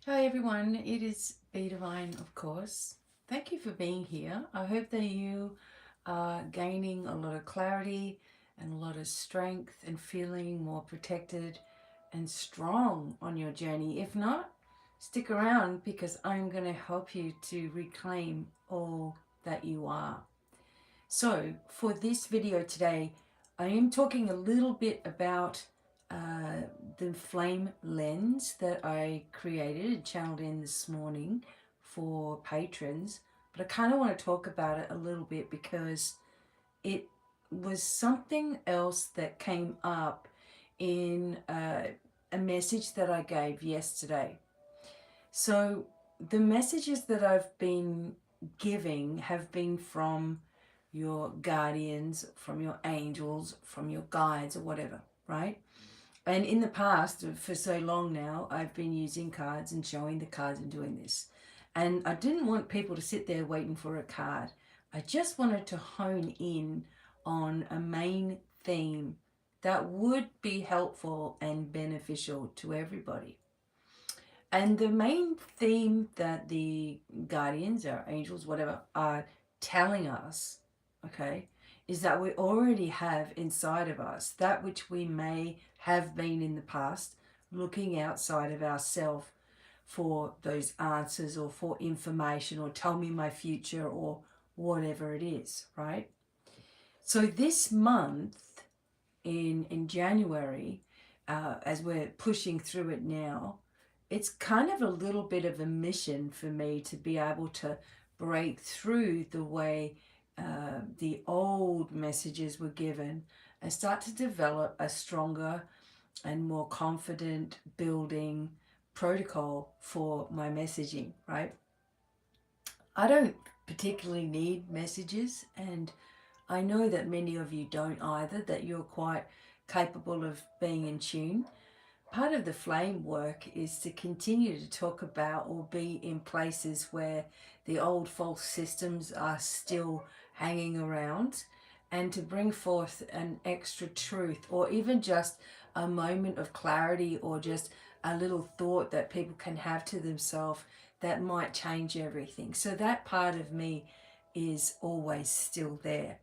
Hi everyone, it is BDevine, of course. Thank you for being here. I hope that you are gaining a lot of clarity and a lot of strength and feeling more protected and strong on your journey. If not, stick around because I'm going to help you to reclaim all that you are. So, for this video today, I am talking a little bit about uh, the flame lens that I created and channeled in this morning for patrons. But I kind of want to talk about it a little bit because it was something else that came up in a message that I gave yesterday. So, the messages that I've been giving have been from your guardians, from your angels, from your guides, or whatever, right? And in the past, for so long now, I've been using cards and showing the cards and doing this. And I didn't want people to sit there waiting for a card. I just wanted to hone in on a main theme that would be helpful and beneficial to everybody. And the main theme that the guardians or angels, whatever, are telling us, okay, is that we already have inside of us that which we may have been in the past, looking outside of ourselves for those answers or for information or tell me my future or whatever it is, right? So this month in January, as we're pushing through it now, it's kind of a little bit of a mission for me to be able to break through the way the old messages were given and start to develop a stronger and more confident building protocol for my messaging, right? I don't particularly need messages, and I know that many of you don't either, that you're quite capable of being in tune. Part of the flame work is to continue to talk about or be in places where the old false systems are still hanging around and to bring forth an extra truth or even just a moment of clarity or just a little thought that people can have to themselves that might change everything. So that part of me is always still there.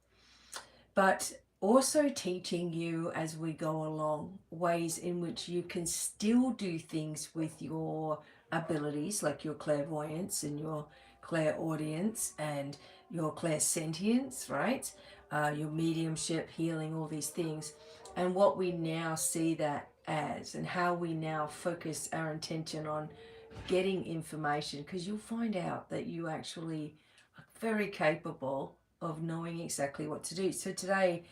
But also teaching you as we go along ways in which you can still do things with your abilities, like your clairvoyance and your clairaudience and your clairsentience, right? Your mediumship, healing, all these things, and what we now see that as, and how we now focus our intention on getting information, because you'll find out that you actually are very capable of knowing exactly what to do. So today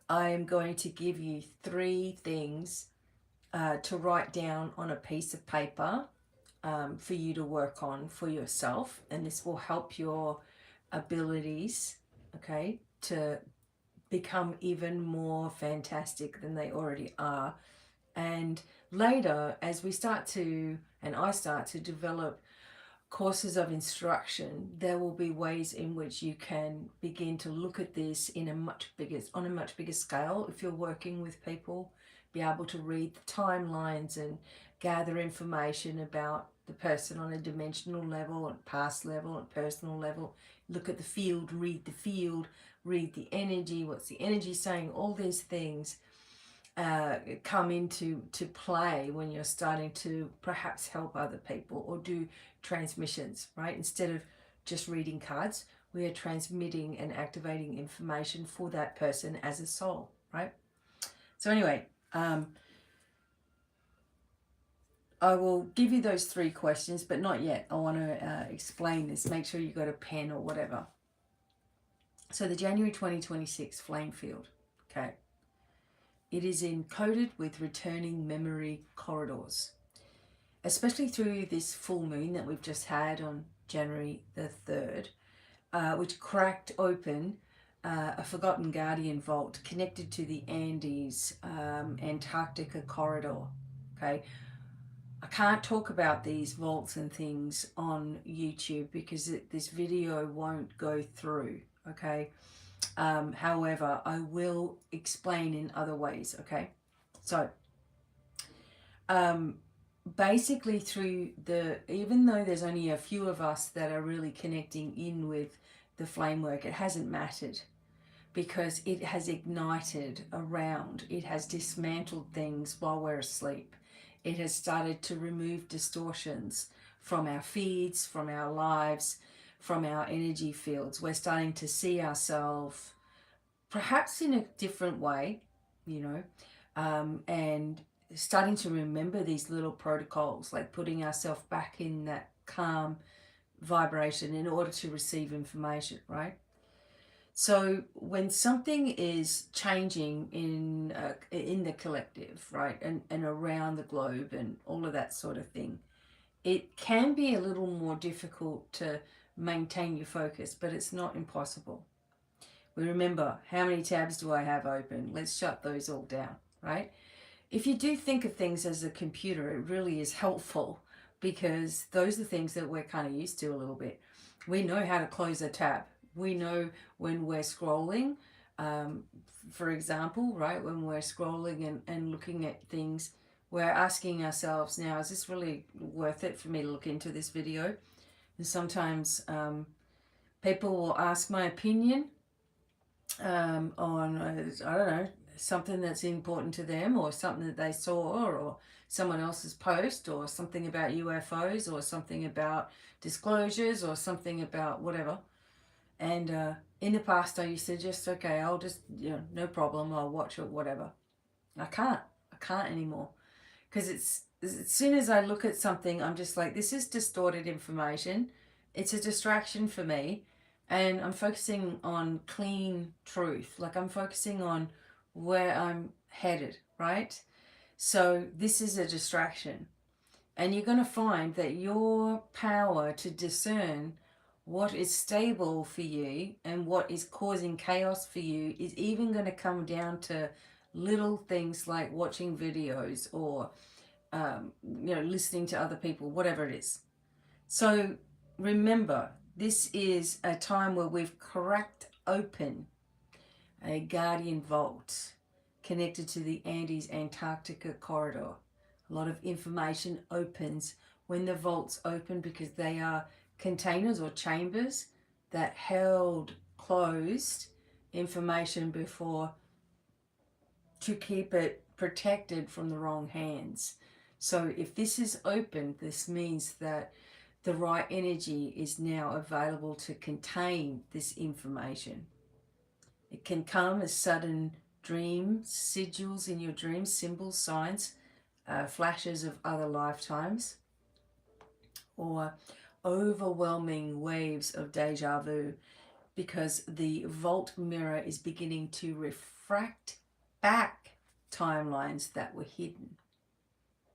I am going to give you 3 things to write down on a piece of paper for you to work on for yourself, and this will help your abilities, okay, to become even more fantastic than they already are. And later, as we start to, and I start to develop courses of instruction, there will be ways in which you can begin to look at this in a much bigger, on a much bigger scale. If you're working with people, be able to read the timelines and gather information about the person on a dimensional level, and past level, and personal level. Look at the field, read the energy. What's the energy saying? All these things come into play when you're starting to perhaps help other people or do transmissions, right? Instead of just reading cards, we are transmitting and activating information for that person as a soul, right? So anyway, I will give you those 3 questions, but not yet. I want to explain this. Make sure you got a pen or whatever. So the January 2026 flame field, okay? It is encoded with returning memory corridors, especially through this full moon that we've just had on January the 3rd, which cracked open a forgotten guardian vault connected to the Andes Antarctica corridor. Okay, I can't talk about these vaults and things on YouTube because this video won't go through. Okay, however, I will explain in other ways. Okay, so basically through even though there's only a few of us that are really connecting in with the flame work, it hasn't mattered, because it has ignited around, it has dismantled things while we're asleep. It has started to remove distortions from our feeds, from our lives, from our energy fields. We're starting to see ourselves perhaps in a different way, you know, and starting to remember these little protocols, like putting ourselves back in that calm vibration in order to receive information, right? So when something is changing in the collective, right, and around the globe and all of that sort of thing, it can be a little more difficult to maintain your focus, but it's not impossible. We remember, how many tabs do I have open? Let's shut those all down, right? If you do think of things as a computer, it really is helpful, because those are things that we're kind of used to a little bit. We know how to close a tab. We know when we're scrolling, um, for example, right, when we're scrolling and looking at things, we're asking ourselves, now, is this really worth it for me to look into this video? And sometimes people will ask my opinion on, I don't know, something that's important to them, or something that they saw, or someone else's post, or something about UFOs, or something about disclosures, or something about whatever. And in the past, I used to just, okay, I'll just, no problem, I'll watch it, whatever. I can't anymore, because it's, as soon as I look at something, I'm just like, this is distorted information. It's a distraction for me, and I'm focusing on clean truth. Like, I'm focusing on where I'm headed, right? So this is a distraction, and you're going to find that your power to discern what is stable for you and what is causing chaos for you is even going to come down to little things like watching videos, or listening to other people, whatever it is. So remember, this is a time where we've cracked open a guardian vault connected to the Andes Antarctica corridor. A lot of information opens when the vaults open, because they are containers or chambers that held closed information before, to keep it protected from the wrong hands. So if this is open, this means that the right energy is now available to contain this information. It can come as sudden dreams, sigils in your dreams, symbols, signs, flashes of other lifetimes, or overwhelming waves of deja vu, because the vault mirror is beginning to refract back timelines that were hidden,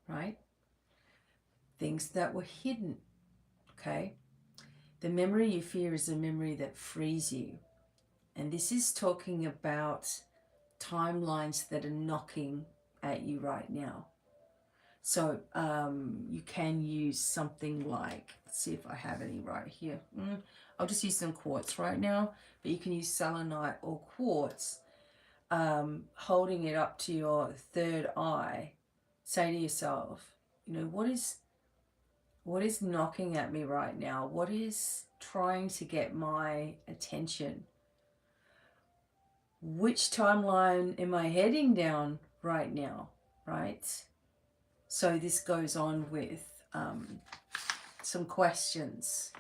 right? Things that were hidden, okay? The memory you fear is a memory that frees you. And this is talking about timelines that are knocking at you right now. So you can use something like, let's see if I have any right here. I'll just use some quartz right now, but you can use selenite or quartz. Holding it up to your third eye, say to yourself, what is knocking at me right now? What is trying to get my attention? Which timeline am I heading down right now, right? So this goes on with some questions.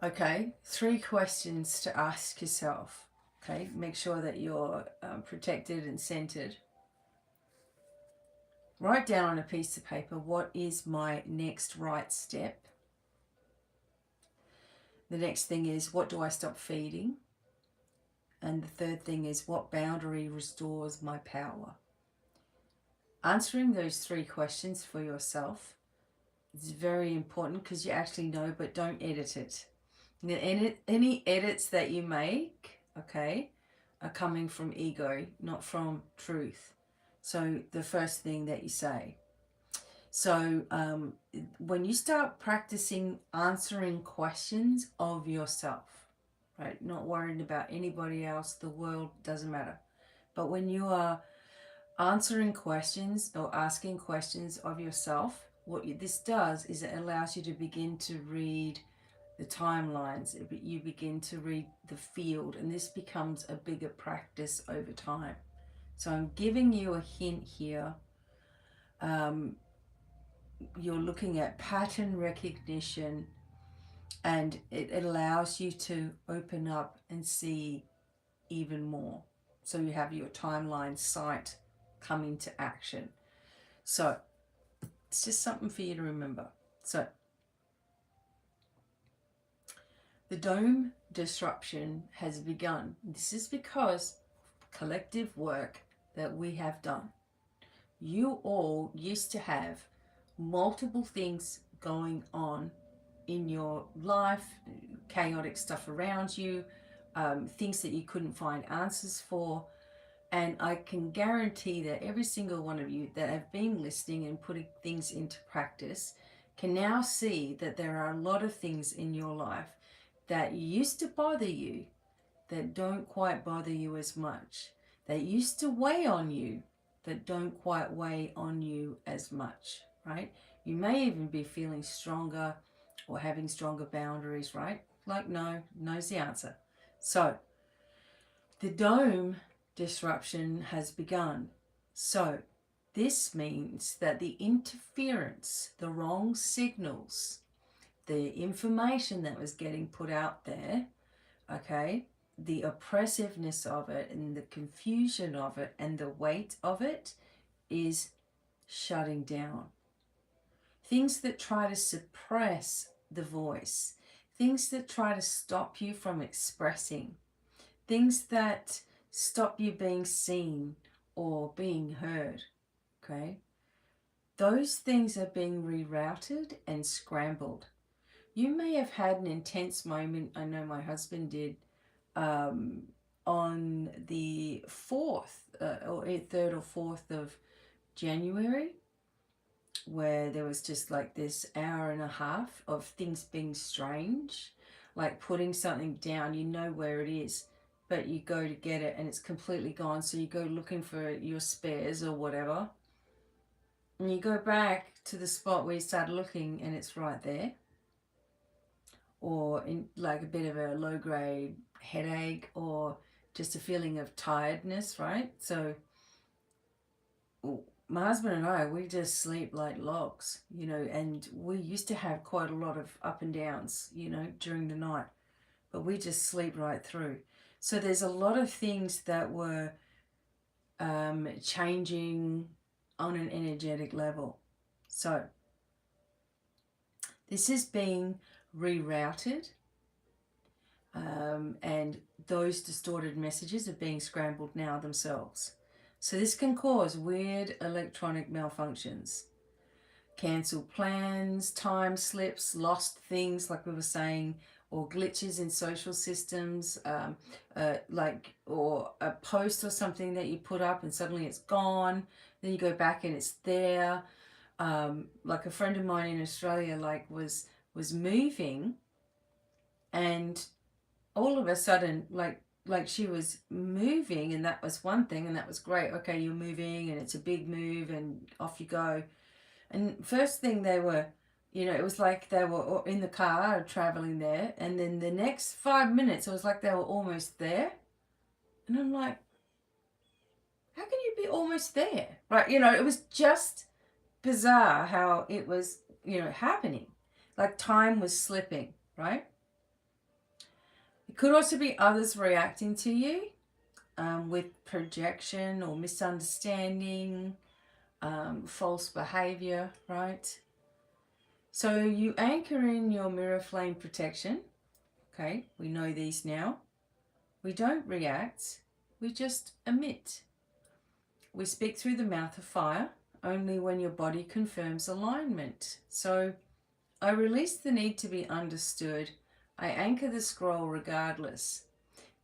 Okay, 3 questions to ask yourself. Okay, make sure that you're protected and centered. Write down on a piece of paper, what is my next right step? The next thing is, what do I stop feeding? And the third thing is, what boundary restores my power? Answering those 3 questions for yourself is very important, because you actually know, but don't edit it. Any edits that you make, okay, are coming from ego, not from truth. So the first thing that you say. So when you start practicing answering questions of yourself, right, not worrying about anybody else, the world, doesn't matter. But when you are answering questions or asking questions of yourself, this does is it allows you to begin to read the timelines. You begin to read the field, and this becomes a bigger practice over time. So I'm giving you a hint here. You're looking at pattern recognition, and it allows you to open up and see even more. So you have your timeline sight come into action. So it's just something for you to remember. So the dome disruption has begun. This is because of collective work that we have done. You all used to have multiple things going on in your life, chaotic stuff around you, things that you couldn't find answers for. And I can guarantee that every single one of you that have been listening and putting things into practice can now see that there are a lot of things in your life that used to bother you that don't quite bother you as much, that used to weigh on you that don't quite weigh on you as much, right? You may even be feeling stronger or having stronger boundaries, right? Like no's the answer. So the dome disruption has begun. So this means that the interference, the wrong signals, the information that was getting put out there, okay, the oppressiveness of it and the confusion of it and the weight of it is shutting down. Things that try to suppress the voice, things that try to stop you from expressing, things that stop you being seen or being heard, okay? Those things are being rerouted and scrambled. You may have had an intense moment, I know my husband did, on the 4th or 3rd or 4th of January, where there was just like this hour and a half of things being strange, like putting something down, you know where it is, but you go to get it and it's completely gone. So you go looking for your spares or whatever, and you go back to the spot where you started looking and it's right there. Or in like a bit of a low grade headache or just a feeling of tiredness, right? So my husband and I, we just sleep like logs, you know, and we used to have quite a lot of up and downs, you know, during the night, but we just sleep right through. So there's a lot of things that were changing on an energetic level. So this is being rerouted, and those distorted messages are being scrambled now themselves. So this can cause weird electronic malfunctions, cancelled plans, time slips, lost things like we were saying, or glitches in social systems, or a post or something that you put up and suddenly it's gone. Then you go back and it's there. Like a friend of mine in Australia, was moving, and all of a sudden, like she was moving, and that was one thing, and that was great. Okay, you're moving and it's a big move and off you go. And first thing they were, you know, it was like they were in the car traveling there, and then the next 5 minutes it was like they were almost there. And I'm like, how can you be almost there? Right, you know, it was just bizarre how it was, you know, happening. Like time was slipping, right? It could also be others reacting to you with projection or misunderstanding, false behavior, right? So you anchor in your mirror flame protection. Okay, we know these now. We don't react, we just emit. We speak through the mouth of fire only when your body confirms alignment. So I release the need to be understood. I anchor the scroll regardless.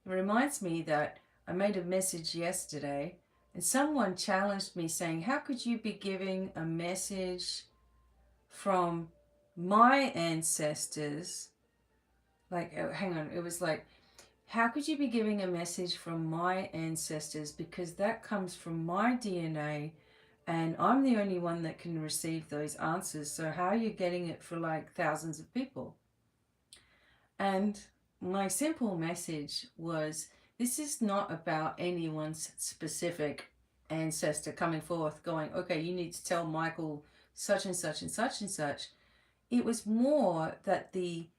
It reminds me that I made a message yesterday and someone challenged me saying, how could you be giving a message from my ancestors? Like, hang on, it was like, how could you be giving a message from my ancestors? Because that comes from my DNA and I'm the only one that can receive those answers. So how are you getting it for like thousands of people? And my simple message was, this is not about anyone's specific ancestor coming forth going, okay, you need to tell Michael such and such and such and such. It was more that the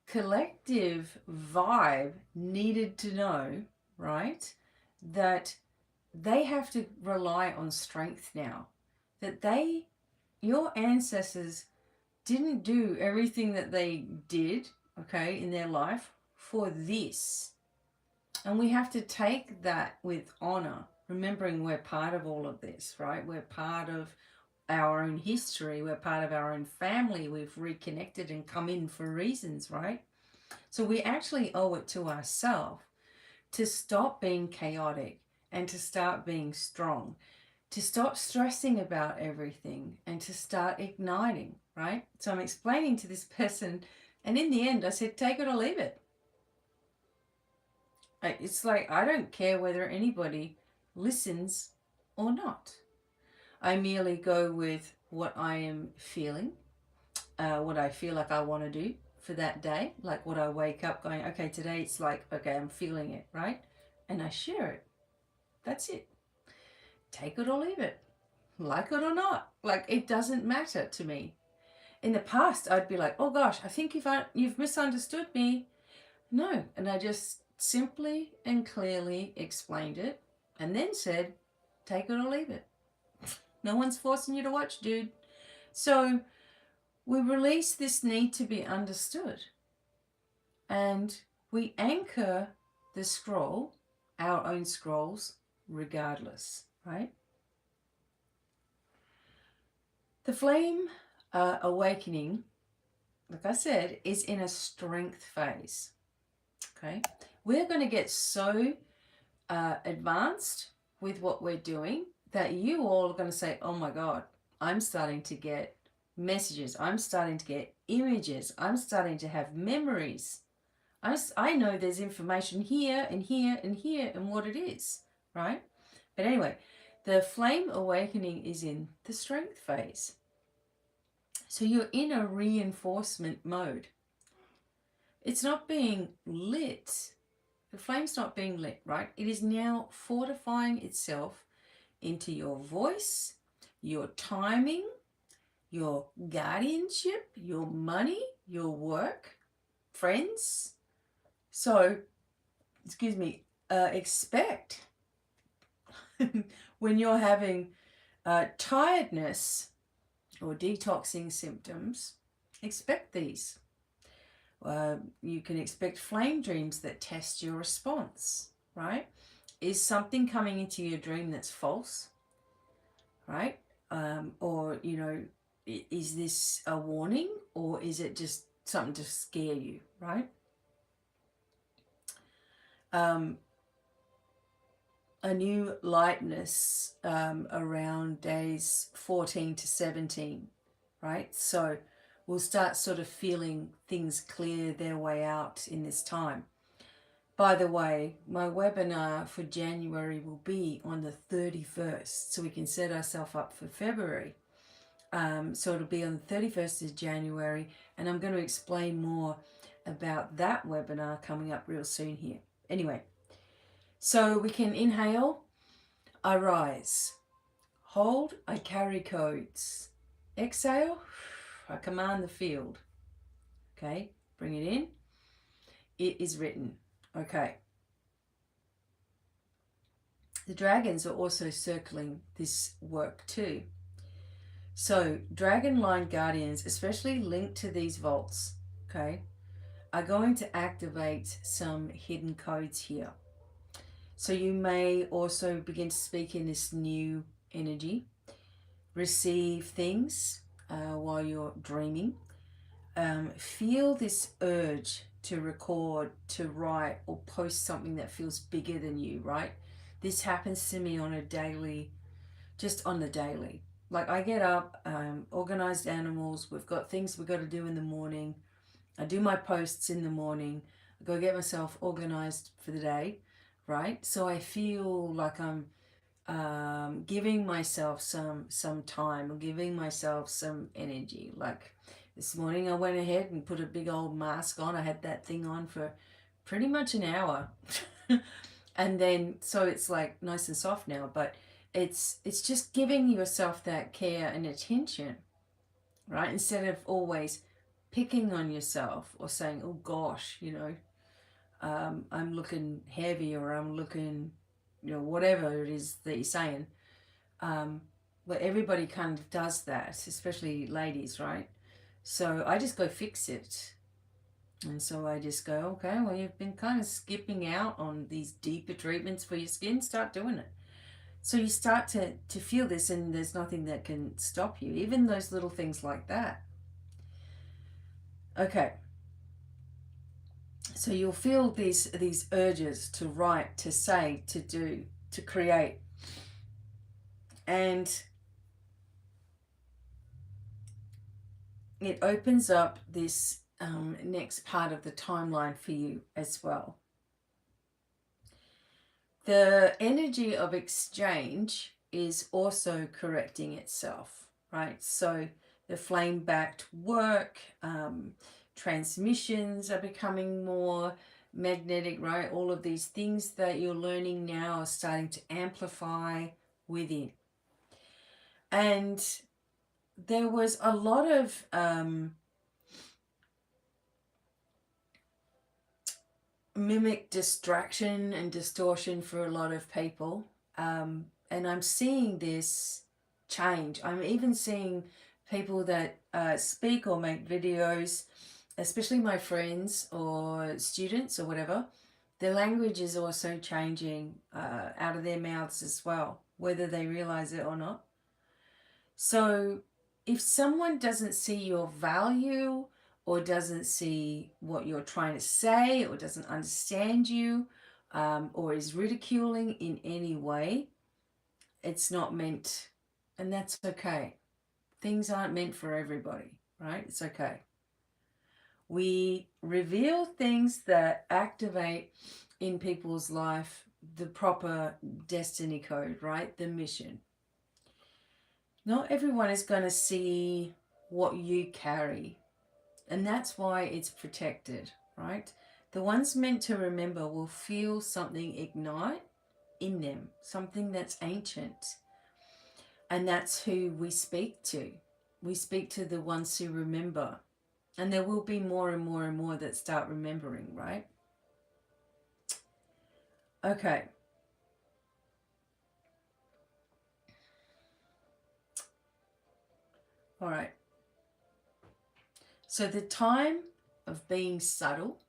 collective vibe needed to know, right, that they have to rely on strength now. That your ancestors didn't do everything that they did, okay, in their life for this. And we have to take that with honor, remembering we're part of all of this, right? We're part of our own history. We're part of our own family. We've reconnected and come in for reasons, right? So we actually owe it to ourselves to stop being chaotic and to start being strong, to stop stressing about everything and to start igniting, right? So I'm explaining to this person, and in the end I said, take it or leave it. It's like, I don't care whether anybody listens or not. I merely go with what I am feeling, what I feel like I want to do for that day. Like what I wake up going, okay, today it's like, okay, I'm feeling it, right? And I share it. That's it. Take it or leave it. Like it or not. Like, it doesn't matter to me. In the past, I'd be like, oh gosh, I think you've misunderstood me. No. And I just simply and clearly explained it and then said, take it or leave it. No one's forcing you to watch, dude. So we release this need to be understood. And we anchor the scroll, our own scrolls, regardless, right? The flame awakening, like I said, is in a strength phase. Okay, we're going to get so advanced with what we're doing that you all are going to say, oh my God, I'm starting to get messages. I'm starting to get images. I'm starting to have memories. I know there's information here and here and here and what it is, right? But anyway, the flame awakening is in the strength phase. So you're in a reinforcement mode. It's not being lit. The flame's not being lit, right? It is now fortifying itself into your voice, your timing, your guardianship, your money, your work, friends. So, expect when you're having tiredness or detoxing symptoms, expect these. You can expect flame dreams that test your response, right? Is something coming into your dream that's false, right? Or, is this a warning or is it just something to scare you, right? A new lightness around days 14 to 17, right? So we'll start sort of feeling things clear their way out in this time. By the way, my webinar for January will be on the 31st, so we can set ourselves up for February. So it'll be on the 31st of January, and I'm going to explain more about that webinar coming up real soon here. Anyway, so we can inhale, I rise. Hold, I carry codes. Exhale, I command the field. Okay, bring it in. It is written. Okay. The dragons are also circling this work too. So dragon line guardians, especially linked to these vaults, okay, are going to activate some hidden codes here. So you may also begin to speak in this new energy, receive things while you're dreaming, feel this urge to record, to write, or post something that feels bigger than you, right? This happens to me on a daily, just on the daily. Like I get up, organized animals, we've got things we've got to do in the morning. I do my posts in the morning. go get myself organized for the day, right? So I feel like I'm giving myself some time, or giving myself some energy. Like this morning I went ahead and put a big old mask on. I had that thing on for pretty much an hour. And then so it's like nice and soft now, but it's just giving yourself that care and attention, right? Instead of always picking on yourself or saying, oh gosh, I'm looking heavy, or I'm looking, whatever it is that you're saying. But everybody kind of does that, especially ladies, right? So I just go fix it. And so I just go, okay, well, you've been kind of skipping out on these deeper treatments for your skin. Start doing it. So you start to feel this, and there's nothing that can stop you, even those little things like that. Okay. So you'll feel these urges to write, to say, to do, to create. And it opens up this next part of the timeline for you as well. The energy of exchange is also correcting itself, right? So the flame-backed work, transmissions are becoming more magnetic, right? All of these things that you're learning now are starting to amplify within. And there was a lot of mimic distraction and distortion for a lot of people. And I'm seeing this change. I'm even seeing people that speak or make videos, especially my friends or students or whatever, their language is also changing out of their mouths as well, whether they realize it or not. So if someone doesn't see your value, or doesn't see what you're trying to say, or doesn't understand you, or is ridiculing in any way, it's not meant, and that's okay. Things aren't meant for everybody, right? It's okay. We reveal things that activate in people's life the proper destiny code, right? The mission. Not everyone is going to see what you carry, and that's why it's protected, right? The ones meant to remember will feel something ignite in them, something that's ancient. And that's who we speak to. We speak to the ones who remember. And there will be more and more and more that start remembering, right? Okay. All right. So the time of being subtle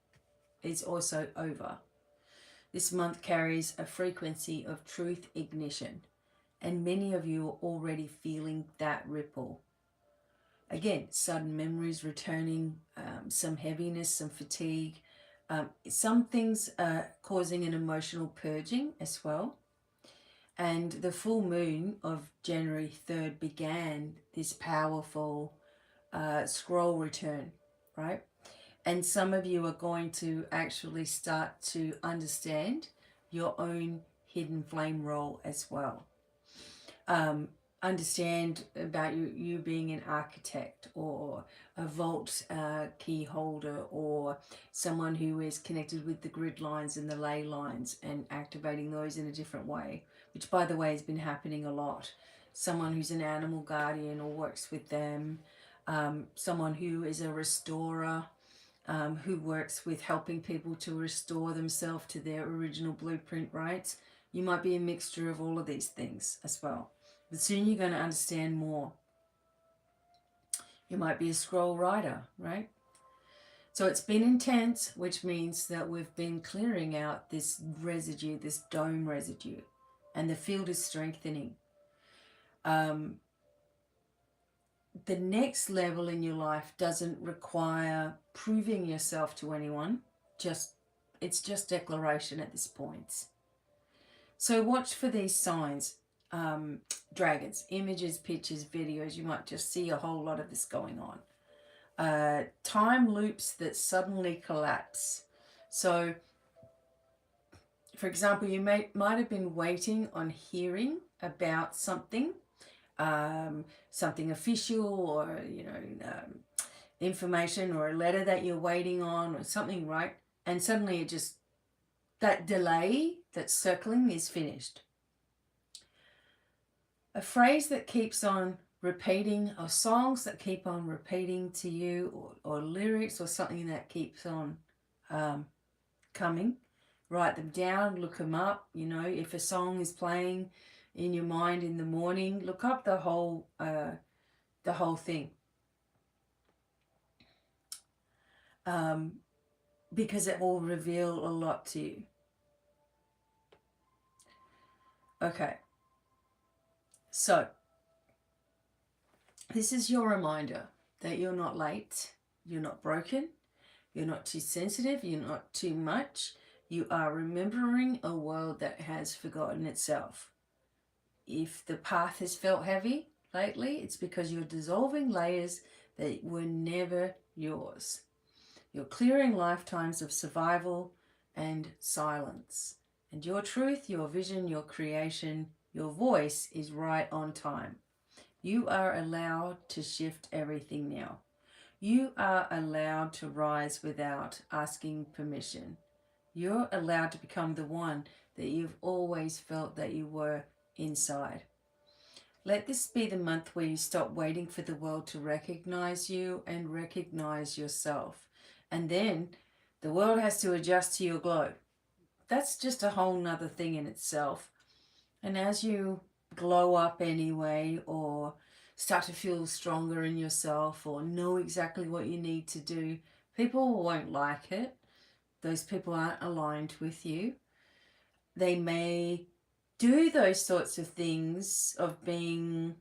is also over. This month carries a frequency of truth ignition, and many of you are already feeling that ripple. Again, sudden memories returning, some heaviness, some fatigue. Some things are causing an emotional purging as well. And the full moon of January 3rd began this powerful scroll return, right? And some of you are going to actually start to understand your own hidden flame role as well. Understand about you being an architect, or a vault key holder, or someone who is connected with the grid lines and the ley lines and activating those in a different way, which by the way has been happening a lot. Someone who's an animal guardian or works with them, someone who is a restorer, who works with helping people to restore themselves to their original blueprint, right? You might be a mixture of all of these things as well. But soon you're going to understand more. You might be a scroll writer, right? So it's been intense, which means that we've been clearing out this residue, this dome residue, and the field is strengthening. The next level in your life doesn't require proving yourself to anyone. It's just declaration at this point. So watch for these signs. Dragons, images, pictures, videos. You might just see a whole lot of this going on. Time loops that suddenly collapse. So, for example, you might have been waiting on hearing about something, something official, or information, or a letter that you're waiting on, or something, right? And suddenly it just, that delay, that circling is finished. A phrase that keeps on repeating, or songs that keep on repeating to you, or lyrics, or something that keeps on coming. Write them down, look them up. If a song is playing in your mind in the morning, look up the whole thing, because it will reveal a lot to you. Okay, so this is your reminder that you're not late, you're not broken, you're not too sensitive, you're not too much. You are remembering a world that has forgotten itself. If the path has felt heavy lately, it's because you're dissolving layers that were never yours. You're clearing lifetimes of survival and silence. And your truth, your vision, your creation, your voice is right on time. You are allowed to shift everything now. You are allowed to rise without asking permission. You're allowed to become the one that you've always felt that you were inside. Let this be the month where you stop waiting for the world to recognize you and recognize yourself. And then the world has to adjust to your glow. That's just a whole nother thing in itself. And as you glow up anyway, or start to feel stronger in yourself, or know exactly what you need to do, people won't like it. Those people aren't aligned with you. They may do those sorts of things of being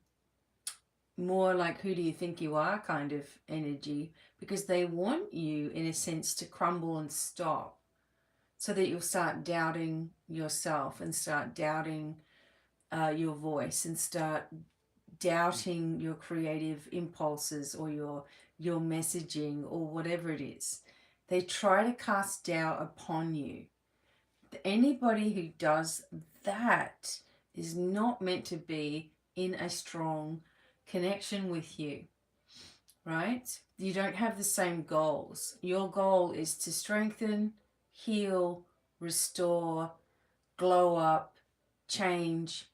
more like, who do you think you are kind of energy, because they want you, in a sense, to crumble and stop, so that you'll start doubting yourself, and start doubting your voice, and start doubting your creative impulses, or your messaging, or whatever it is. They try to cast doubt upon you. Anybody who does that is not meant to be in a strong connection with you, right? You don't have the same goals. Your goal is to strengthen, heal, restore, glow up, change,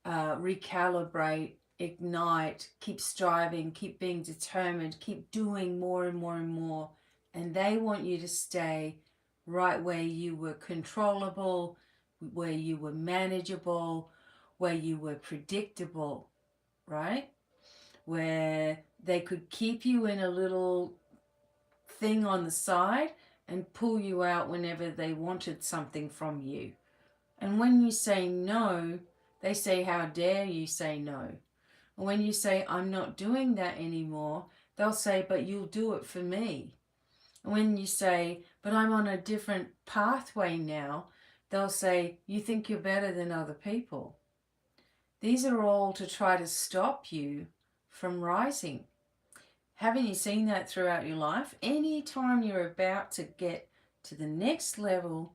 recalibrate, ignite, keep striving, keep being determined, keep doing more and more and more. And they want you to stay right where you were controllable, where you were manageable, where you were predictable, right? Where they could keep you in a little thing on the side and pull you out whenever they wanted something from you. And when you say no, they say, how dare you say no? And when you say, I'm not doing that anymore, they'll say, but you'll do it for me. And when you say, but I'm on a different pathway now, they'll say, you think you're better than other people. These are all to try to stop you from rising. Haven't you seen that throughout your life? Anytime you're about to get to the next level,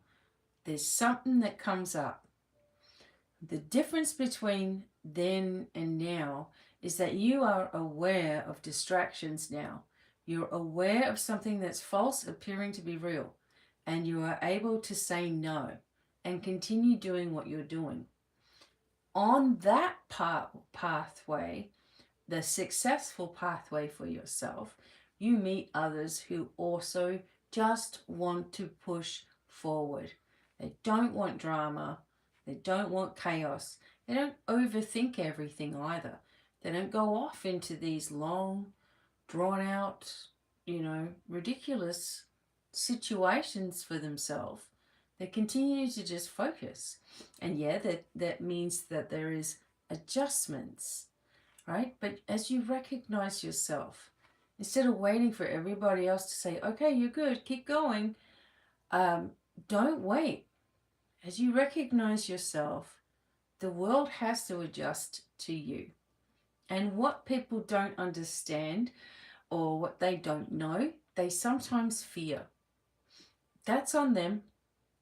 there's something that comes up. The difference between then and now is that you are aware of distractions now. You're aware of something that's false appearing to be real, and you are able to say no and continue doing what you're doing. On that pathway, the successful pathway for yourself, you meet others who also just want to push forward. They don't want drama. They don't want chaos. They don't overthink everything either. They don't go off into these long, drawn out, ridiculous situations for themselves. They continue to just focus. And yeah, that means that there is adjustments, right? But as you recognize yourself, instead of waiting for everybody else to say, okay, you're good, keep going, don't wait. As you recognize yourself, the world has to adjust to you. And what people don't understand, or what they don't know, they sometimes fear. That's on them.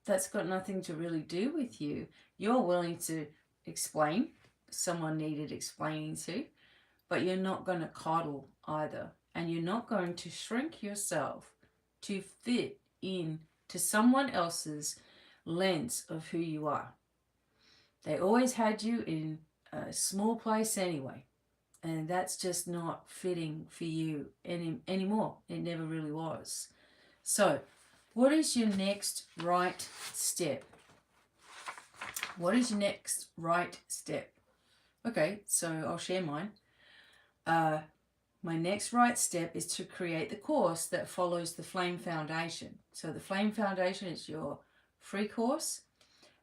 That's got nothing to really do with you. You're willing to explain. Someone needed explaining to, but you're not going to coddle either. And you're not going to shrink yourself to fit in to someone else's lens of who you are. They always had you in a small place anyway. And that's just not fitting for you anymore. It never really was. So, what is your next right step? What is your next right step? Okay, so I'll share mine. My next right step is to create the course that follows the Flame Foundation. So the Flame Foundation is your free course,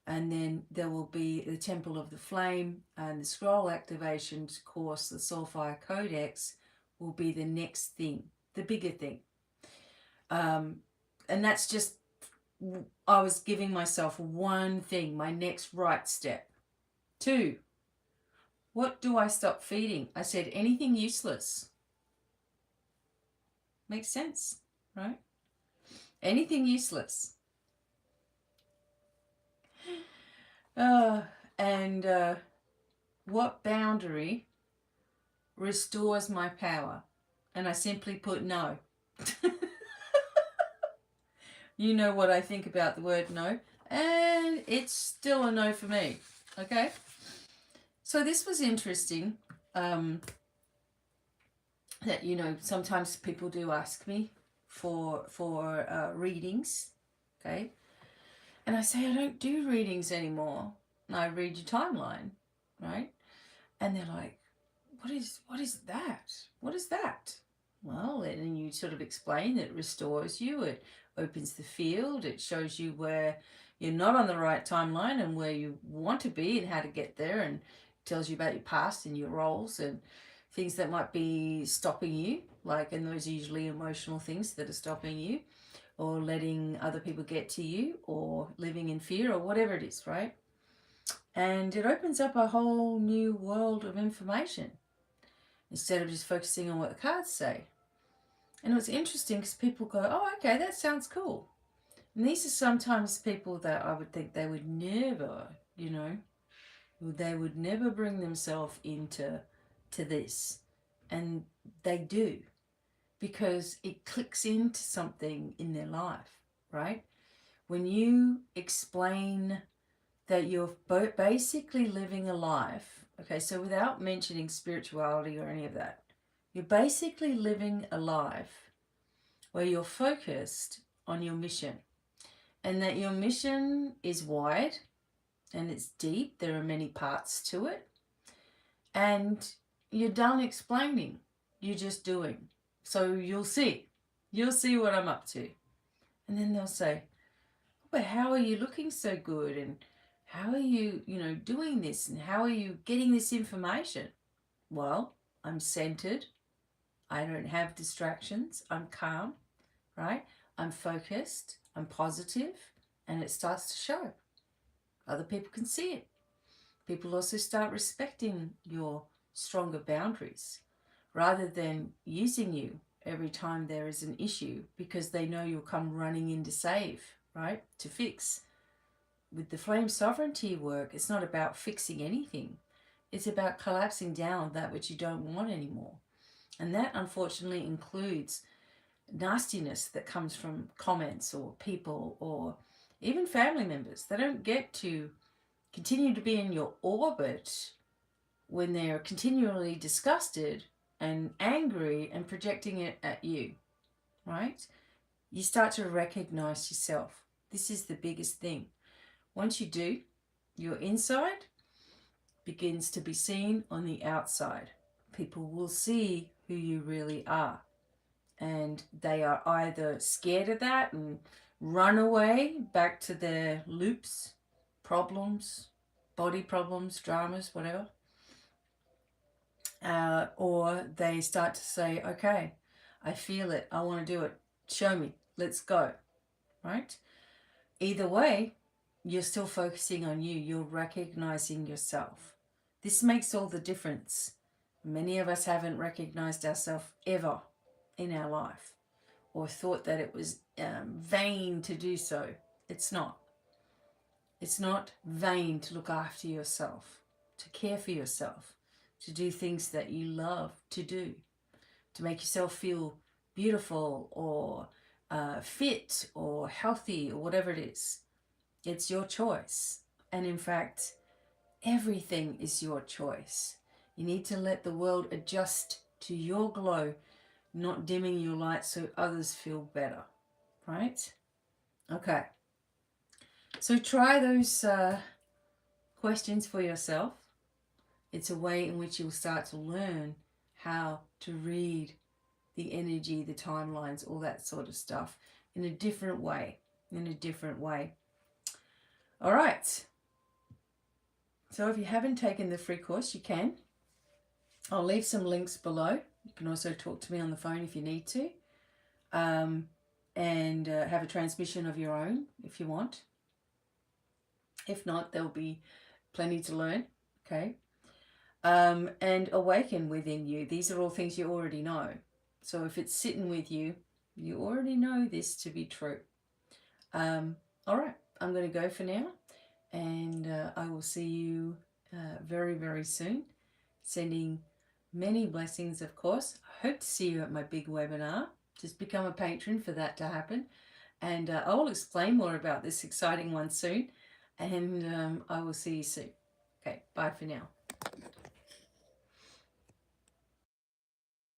and then there will be the Temple of the Flame and the Scroll Activations course, the Soulfire Codex, will be the next thing, the bigger thing. And that's just, I was giving myself one thing, my next right step. 2, what do I stop feeding? I said anything useless. Makes sense, right? Anything useless. And what boundary restores my power? And I simply put no. You know what I think about the word no, and it's still a no for me. Okay, so this was interesting. That, you know, sometimes people do ask me for readings, okay, and I say I don't do readings anymore. I read your timeline, right? And they're like, what is that? What is that? Well, and you sort of explain that it restores you, it opens the field, it shows you where you're not on the right timeline and where you want to be and how to get there, and tells you about your past and your roles and things that might be stopping you, like, and those are usually emotional things that are stopping you, or letting other people get to you, or living in fear, or whatever it is, right? And it opens up a whole new world of information instead of just focusing on what the cards say. And it was interesting because people go, oh, okay, that sounds cool. And these are sometimes people that I would think they would never, you know, they would never bring themselves into this. And they do, because it clicks into something in their life, right? When you explain that you're basically living a life, okay, so without mentioning spirituality or any of that, you're basically living a life where you're focused on your mission, and that your mission is wide and it's deep. There are many parts to it, and you're done explaining. You're just doing. So you'll see what I'm up to. And then they'll say, but how are you looking so good? And how are you, you know, doing this? And how are you getting this information? Well, I'm centered. I don't have distractions. I'm calm, right? I'm focused. I'm positive, and it starts to show. Other people can see it. People also start respecting your stronger boundaries rather than using you every time there is an issue, because they know you'll come running in to save, right? To fix. With the flame sovereignty work, it's not about fixing anything. It's about collapsing down that which you don't want anymore. And that unfortunately includes nastiness that comes from comments or people or even family members. They don't get to continue to be in your orbit when they're continually disgusted and angry and projecting it at you, right? You start to recognize yourself. This is the biggest thing. Once you do, your inside begins to be seen on the outside. People will see who you really are. And they are either scared of that and run away back to their loops, problems, body problems, dramas, whatever. Or they start to say, okay, I feel it. I want to do it. Show me. Let's go. Right? Either way, you're still focusing on you. You're recognizing yourself. This makes all the difference. Many of us haven't recognized ourselves ever in our life. or thought that it was vain to do so. It's not. It's not vain to look after yourself, to care for yourself, to do things that you love to do, to make yourself feel beautiful or fit or healthy or whatever it is. It's your choice. And in fact, everything is your choice. You need to let the world adjust to your glow, not dimming your light so others feel better, right? Okay. So try those questions for yourself. It's a way in which you'll start to learn how to read the energy, the timelines, all that sort of stuff in a different way, All right. So if you haven't taken the free course, you can. I'll leave some links below. You can also talk to me on the phone if you need to. And have a transmission of your own if you want. If not, there'll be plenty to learn, okay? And awaken within you. These are all things you already know. So if it's sitting with you, you already know this to be true. All right, I'm going to go for now, and I will see you very, very soon. Sending many blessings, of course. I hope to see you at my big webinar. Just become a patron for that to happen. And I will explain more about this exciting one soon. And I will see you soon. Okay, bye for now.